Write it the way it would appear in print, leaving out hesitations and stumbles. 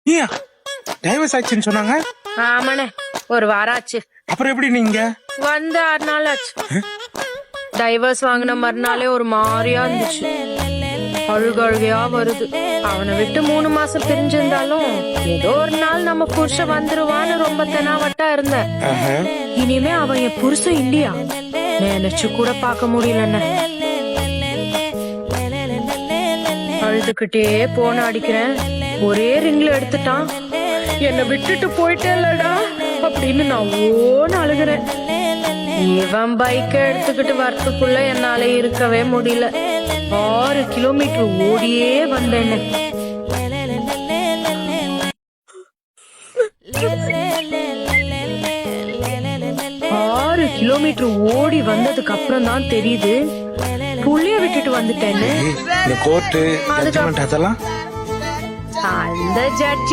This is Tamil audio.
நீயா டைவர்ஸ் ஆச்சுன்னு சொன்னாங்க. ஆமாண்ணே, ஒரு வாரம் ஆச்சு. அப்புறம் எப்படி நீங்க வந்து 6 நாள் ஆச்சு. டைவர்ஸ் வாங்கின மறுநாளே ஒரு மாதிரியா இருந்துச்சு. அழுகழுகையா வருது. அவனை விட்டு 3 மாசம் பிரிஞ்சிருந்தாலும் ஏதோ ஒரு நாள் நம்ம புருஷன் வந்துருவான்னு ரொம்ப தெனாவட்டா இருந்தேன். இனிமே அவன் என் புருஷன் இல்லையா நினைச்சு கூட பார்க்க முடியலன்னு அழுதுகிட்டே போன அடிக்கிறேன். ஒரே ரிங்ல எடுத்துட்டான். என்னை விட்டுட்டு போயிட்டேலடா அப்படின்னு நான் ஓன்னு அழுகிறேன். இவன் பைக்க எடுத்துக்கிட்டு வரத்துக்குள்ள என்னால இருக்கவே முடியல. 6 கிலோமீட்டர் ஓடியே வந்தேன்னு. 6 கிலோமீட்டர் ஓடி வந்ததுக்கு அப்புறம் தான் தெரியுது புள்ளிய விட்டுட்டு வந்துட்டேன்னு. கோர்ட்டு அதெல்லாம் அந்த ஜட்ஜி